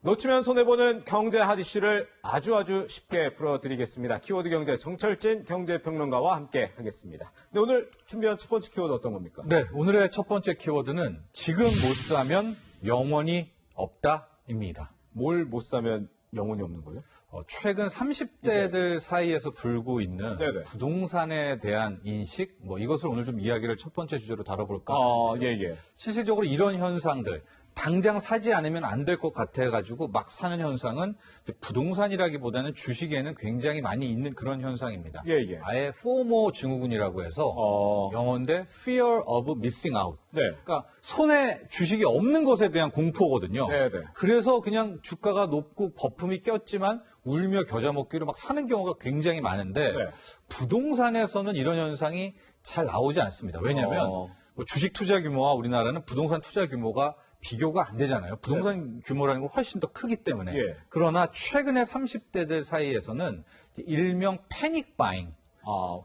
놓치면 손해보는 경제 핫 이슈를 아주 쉽게 풀어드리겠습니다. 키워드 경제 정철진 경제평론가와 함께 하겠습니다. 네, 오늘 준비한 첫 번째 키워드 어떤 겁니까? 네, 오늘의 첫 번째 키워드는 지금 못 사면 영원히 없다입니다. 뭘 못 사면 영원히 없는 거예요? 최근 30대들 사이에서 불고 있는 네네. 부동산에 대한 인식, 이것을 오늘 좀 이야기를 첫 번째 주제로 다뤄볼까. 예. 실질적으로 이런 현상들, 당장 사지 않으면 안 될 것 같아가지고 막 사는 현상은 부동산이라기보다는 주식에는 굉장히 많이 있는 그런 현상입니다. 예. 아예 FOMO 증후군이라고 해서 영어인데 Fear of Missing Out. 네. 그러니까 손에 주식이 없는 것에 대한 공포거든요. 네네. 그래서 그냥 주가가 높고 거품이 꼈지만 울며 겨자 먹기로 막 사는 경우가 굉장히 많은데 네. 부동산에서는 이런 현상이 잘 나오지 않습니다. 왜냐하면 주식 투자 규모와 우리나라는 부동산 투자 규모가 비교가 안 되잖아요. 부동산 규모라는 건 훨씬 더 크기 때문에. 예. 그러나 최근에 30대들 사이에서는 일명 패닉 바잉,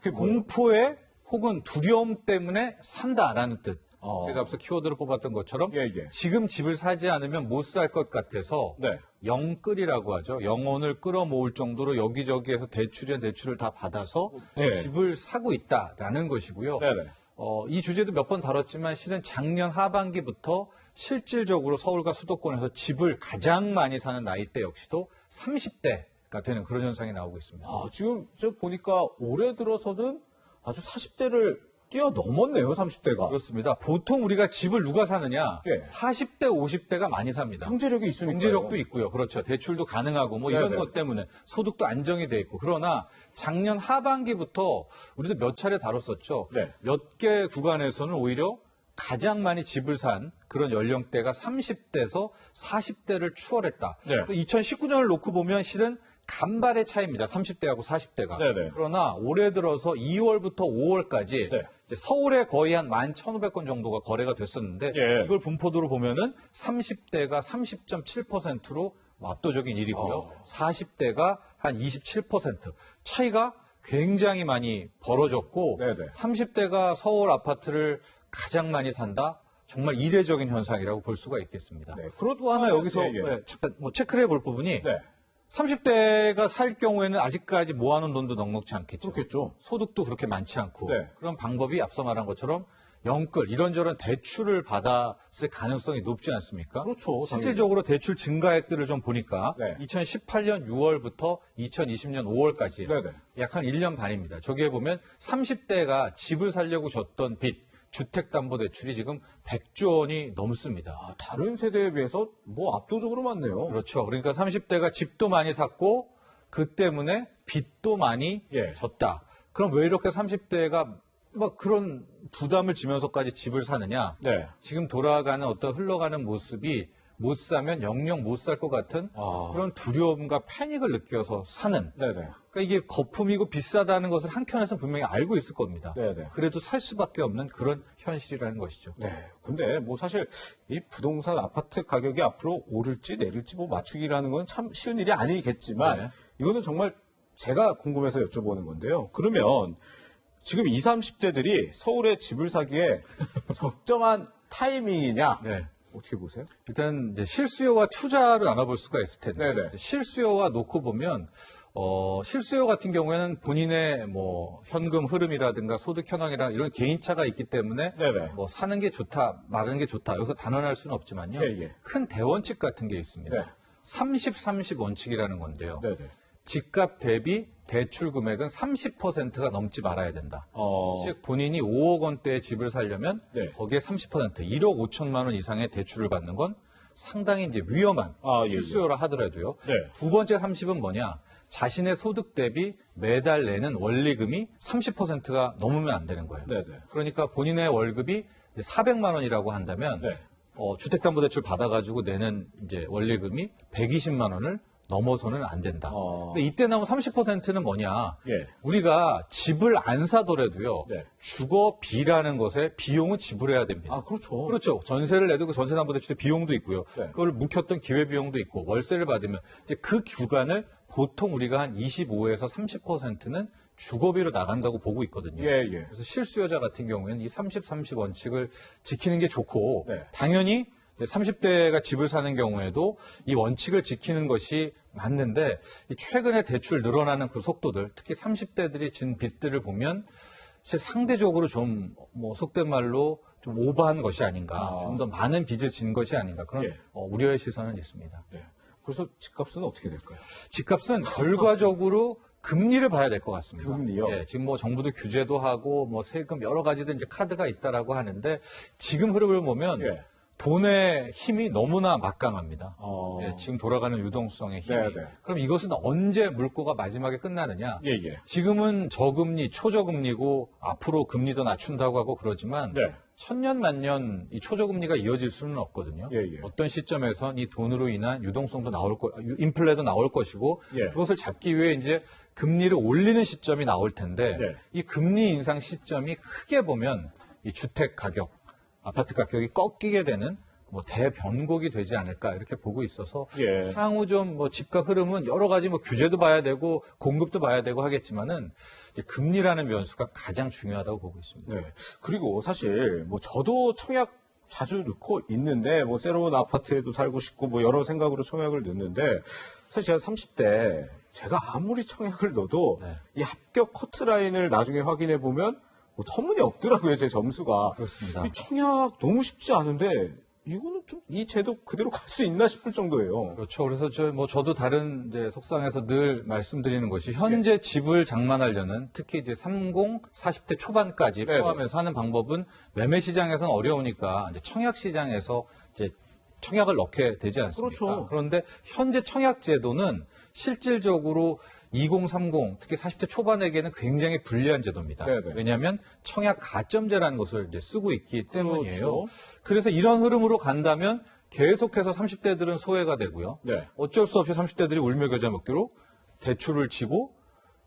그게 뭐예요? 공포에 혹은 두려움 때문에 산다라는 뜻. 제가 앞서 키워드를 뽑았던 것처럼 예. 지금 집을 사지 않으면 못 살 것 같아서 네. 영끌이라고 하죠. 영혼을 끌어모을 정도로 여기저기에서 대출을 다 받아서 네. 집을 사고 있다라는 것이고요. 네네. 이 주제도 몇 번 다뤘지만 실은 작년 하반기부터 실질적으로 서울과 수도권에서 집을 가장 많이 사는 나이대 역시도 30대가 되는 그런 현상이 나오고 있습니다. 지금 저 보니까 올해 들어서는 아주 40대를 뛰어넘었네요, 30대가. 그렇습니다. 보통 우리가 집을 누가 사느냐? 예. 40대, 50대가 많이 삽니다. 경제력이 있으니까. 경제력도 있고요. 그렇죠. 대출도 가능하고 이런 네네. 것 때문에 소득도 안정이 돼 있고. 그러나 작년 하반기부터 우리도 몇 차례 다뤘었죠. 네. 몇 개 구간에서는 오히려 가장 많이 집을 산 그런 연령대가 30대에서 40대를 추월했다. 네. 2019년을 놓고 보면 실은 간발의 차이입니다. 30대하고 40대가. 네네. 그러나 올해 들어서 2월부터 5월까지 네. 서울에 거의 한 11,500건 정도가 거래가 됐었는데 예. 이걸 분포도로 보면은 30대가 30.7%로 압도적인 1위고요. 40대가 한 27%. 차이가 굉장히 많이 벌어졌고 네네. 30대가 서울 아파트를 가장 많이 산다? 정말 이례적인 현상이라고 볼 수가 있겠습니다. 네. 또 하나 여기서 예. 잠깐 체크를 해볼 부분이 네. 30대가 살 경우에는 아직까지 모아놓은 돈도 넉넉치 않겠죠. 그렇겠죠. 소득도 그렇게 많지 않고 네. 그런 방법이 앞서 말한 것처럼 영끌 이런저런 대출을 받았을 가능성이 높지 않습니까? 그렇죠. 실질적으로 대출 증가액들을 좀 보니까 네. 2018년 6월부터 2020년 5월까지 네네. 약 한 1년 반입니다. 저기에 보면 30대가 집을 살려고 줬던 빚, 주택담보대출이 지금 100조 원이 넘습니다. 다른 세대에 비해서 압도적으로 많네요. 그렇죠. 그러니까 30대가 집도 많이 샀고 그 때문에 빚도 많이 예. 졌다. 그럼 왜 이렇게 30대가 그런 부담을 지면서까지 집을 사느냐? 네. 지금 돌아가는 어떤 흘러가는 모습이 못 사면 영영 못 살 것 같은 그런 두려움과 패닉을 느껴서 사는. 네네. 그러니까 이게 거품이고 비싸다는 것을 한켠에서 분명히 알고 있을 겁니다. 네네. 그래도 살 수밖에 없는 그런 현실이라는 것이죠. 네. 근데 사실 이 부동산 아파트 가격이 앞으로 오를지 내릴지 맞추기라는 건 참 쉬운 일이 아니겠지만 네. 이거는 정말 제가 궁금해서 여쭤보는 건데요. 그러면 지금 20, 30대들이 서울에 집을 사기에 적정한 타이밍이냐? 네. 어떻게 보세요? 일단 이제 실수요와 투자를 나눠볼 수가 있을 텐데 네네. 실수요와 놓고 보면 실수요 같은 경우에는 본인의 현금 흐름이라든가 소득 현황이라 이런 개인차가 있기 때문에 네네. 사는 게 좋다, 마르는 게 좋다 여기서 단언할 수는 없지만요. 예. 큰 대원칙 같은 게 있습니다. 네. 30-30 원칙이라는 건데요. 네네. 집값 대비 대출 금액은 30%가 넘지 말아야 된다. 즉 본인이 5억 원대의 집을 살려면 네. 거기에 30% 1억 5천만 원 이상의 대출을 받는 건 상당히 이제 위험한 예. 실수요라 하더라도요. 네. 두 번째 30은 뭐냐? 자신의 소득 대비 매달 내는 원리금이 30%가 넘으면 안 되는 거예요. 네네. 그러니까 본인의 월급이 이제 400만 원이라고 한다면 네. 주택담보대출 받아가지고 내는 이제 원리금이 120만 원을 넘어서는 안 된다. 근데 이때 나온 30%는 뭐냐? 예. 우리가 집을 안 사더라도요. 네. 주거비라는 것에 비용은 지불해야 됩니다. 그렇죠. 그렇죠. 전세를 내도 그 전세담보대출의 비용도 있고요. 네. 그걸 묵혔던 기회비용도 있고 월세를 받으면 이제 그 구간을 보통 우리가 한 25에서 30%는 주거비로 나간다고 보고 있거든요. 예. 그래서 실수요자 같은 경우에는 이 30-30 원칙을 지키는 게 좋고 네. 당연히 30대가 집을 사는 경우에도 이 원칙을 지키는 것이 맞는데 이 최근에 대출 늘어나는 그 속도들, 특히 30대들이 진 빚들을 보면 사실 상대적으로 좀 뭐 속된 말로 좀 오버한 것이 아닌가, 좀 더 많은 빚을 진 것이 아닌가 그런 예. 우려의 시선은 있습니다. 네. 그래서 집값은 어떻게 될까요? 집값은 결과적으로 금리를 봐야 될 것 같습니다. 금리요? 예, 지금 뭐 정부도 규제도 하고 뭐 세금 여러 가지들 이제 카드가 있다라고 하는데 지금 흐름을 보면 예. 돈의 힘이 너무나 막강합니다. 어. 예, 지금 돌아가는 유동성의 힘이. 네, 네. 그럼 이것은 언제 물꼬가 마지막에 끝나느냐? 예, 예. 지금은 저금리, 초저금리고 앞으로 금리도 낮춘다고 하고 그러지만 네. 천년 만년 이 초저금리가 이어질 수는 없거든요. 예, 예. 어떤 시점에선 이 돈으로 인한 유동성도 나올 인플레도 나올 것이고 예. 그것을 잡기 위해 이제 금리를 올리는 시점이 나올 텐데 네. 이 금리 인상 시점이 크게 보면 이 주택 가격, 아파트 가격이 꺾이게 되는 뭐 대변곡이 되지 않을까 이렇게 보고 있어서 예. 향후 좀 뭐 집값 흐름은 여러 가지 뭐 규제도 봐야 되고 공급도 봐야 되고 하겠지만은 이제 금리라는 변수가 가장 중요하다고 보고 있습니다. 네. 그리고 사실 뭐 저도 청약 자주 넣고 있는데 뭐 새로운 아파트에도 살고 싶고 뭐 여러 생각으로 청약을 넣는데 사실 제가 30대 제가 아무리 청약을 넣어도 네. 이 합격 커트라인을 나중에 확인해 보면 뭐 터무니없더라고요, 제 점수가. 그렇습니다. 이 청약 너무 쉽지 않은데 이거는 좀 이 제도 그대로 갈 수 있나 싶을 정도예요. 그렇죠. 그래서 저도 다른 이제 속상에서 늘 말씀드리는 것이 현재 집을 장만하려는 특히 이제 30, 40대 초반까지 네네. 포함해서 하는 방법은 매매 시장에서는 어려우니까 이제 청약 시장에서 이제 청약을 넣게 되지 않습니까? 그렇죠. 그런데 현재 청약 제도는 실질적으로 2030, 특히 40대 초반에게는 굉장히 불리한 제도입니다. 네네. 왜냐하면 청약 가점제라는 것을 이제 쓰고 있기 때문이에요. 그렇죠. 그래서 이런 흐름으로 간다면 계속해서 30대들은 소외가 되고요. 네. 어쩔 수 없이 30대들이 울며 겨자 먹기로 대출을 치고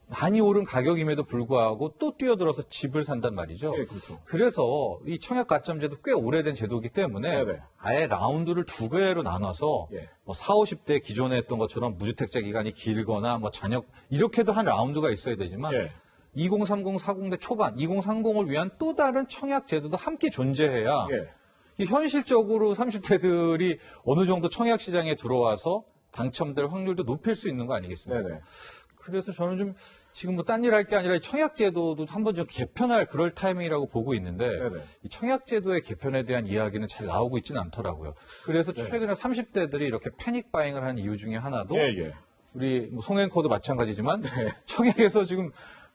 많이 오른 가격임에도 불구하고 또 뛰어들어서 집을 산단 말이죠. 예, 그렇죠. 그래서 이 청약 가점제도 꽤 오래된 제도이기 때문에 네네. 아예 라운드를 두 개로 나눠서 예. 뭐 40, 50대 기존에 했던 것처럼 무주택자 기간이 길거나 뭐 자녀 이렇게도 한 라운드가 있어야 되지만 예. 2030, 40대 초반, 2030을 위한 또 다른 청약 제도도 함께 존재해야 예. 이 현실적으로 30대들이 어느 정도 청약 시장에 들어와서 당첨될 확률도 높일 수 있는 거 아니겠습니까? 네네. 그래서 저는 좀 지금 뭐 딴 일 할 게 아니라 이 청약제도도 한번 좀 개편할 그럴 타이밍이라고 보고 있는데 네네. 이 청약제도의 개편에 대한 이야기는 잘 나오고 있지는 않더라고요. 그래서 최근에 30대들이 이렇게 패닉 바잉을 한 이유 중에 하나도 예, 예. 우리 뭐 송앵커도 마찬가지지만 청약에서 지금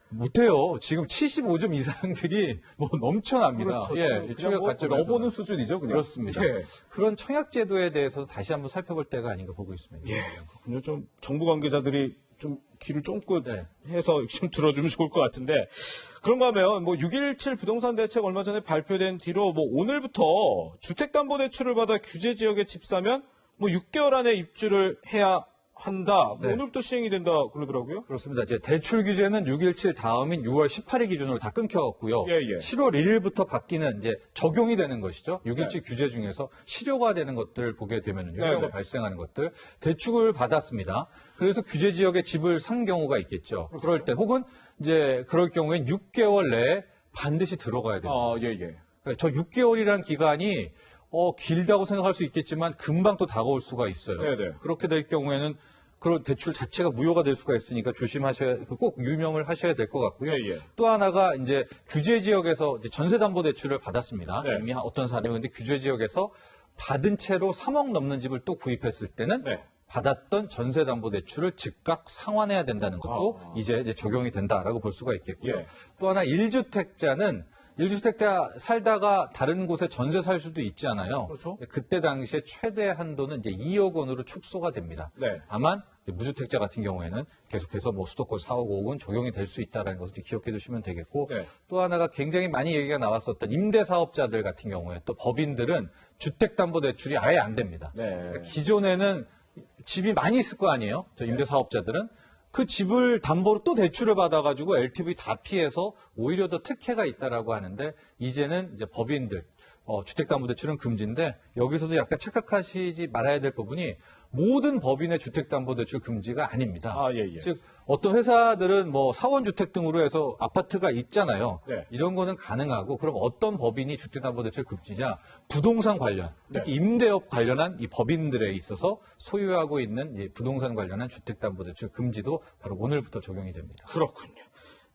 못해요. 지금 75점 이상들이 뭐 넘쳐납니다. 그렇죠. 예, 그냥 이 청약 뭐 가점에서. 넣어보는 수준이죠, 그냥. 그렇습니다. 예. 그런 청약제도에 대해서 다시 한번 살펴볼 때가 아닌가 보고 있습니다. 예, 그렇군요. 좀 정부 관계자들이 좀 귀를 쫑긋 네. 해서 좀 들어주면 좋을 것 같은데 그런가 하면 뭐 6.17 부동산 대책 얼마 전에 발표된 뒤로 뭐 오늘부터 주택담보대출을 받아 규제 지역에 집 사면 뭐 6개월 안에 입주를 해야 한다. 뭐 네. 오늘부터 시행이 된다 그러더라고요. 그렇습니다. 이제 대출 규제는 6.17 다음인 6월 18일 기준으로 다 끊겼고요. 예, 예. 7월 1일부터 바뀌는 이제 적용이 되는 것이죠. 6.17 규제 중에서 실효가 되는 것들 보게 되면은요. 네, 효과가 네. 발생하는 것들. 대출을 받았습니다. 그래서 규제 지역에 집을 산 경우가 있겠죠. 그럴 때 혹은 이제 그럴 경우엔 6개월 내에 반드시 들어가야 됩니다. 아, 예, 예. 그러니까 저 6개월이라는 기간이 길다고 생각할 수 있겠지만 금방 또 다가올 수가 있어요. 네네. 그렇게 될 경우에는 그런 대출 자체가 무효가 될 수가 있으니까 꼭 유념을 하셔야 될 것 같고요. 예, 예. 또 하나가 이제 규제 지역에서 이제 전세담보대출을 받았습니다. 네. 이미 어떤 사람이 근데 규제 지역에서 받은 채로 3억 넘는 집을 또 구입했을 때는 네. 받았던 전세담보대출을 즉각 상환해야 된다는 것도 이제 적용이 된다라고 볼 수가 있겠고요. 예. 또 하나 1주택자는 1주택자 살다가 다른 곳에 전세 살 수도 있잖아요. 그렇죠. 그때 당시에 최대 한도는 이제 2억 원으로 축소가 됩니다. 네. 다만 무주택자 같은 경우에는 계속해서 뭐 수도권 4억, 5억은 적용이 될 수 있다는 것을 기억해 두시면 되겠고 네. 또 하나가 굉장히 많이 얘기가 나왔었던 임대사업자들 같은 경우에 또 법인들은 주택담보대출이 아예 안 됩니다. 네. 그러니까 기존에는 집이 많이 있을 거 아니에요. 저 임대사업자들은. 그 집을 담보로 또 대출을 받아가지고 LTV 다 피해서 오히려 더 특혜가 있다라고 하는데 이제는 이제 법인들 주택담보대출은 금지인데 여기서도 약간 착각하시지 말아야 될 부분이 모든 법인의 주택담보대출 금지가 아닙니다. 아, 예, 예. 즉 어떤 회사들은 뭐 사원주택 등으로 해서 아파트가 있잖아요. 네. 이런 거는 가능하고 그럼 어떤 법인이 주택담보대출 금지냐? 부동산 관련, 특히 네. 임대업 관련한 이 법인들에 있어서 소유하고 있는 이 부동산 관련한 주택담보대출 금지도 바로 오늘부터 적용이 됩니다. 그렇군요.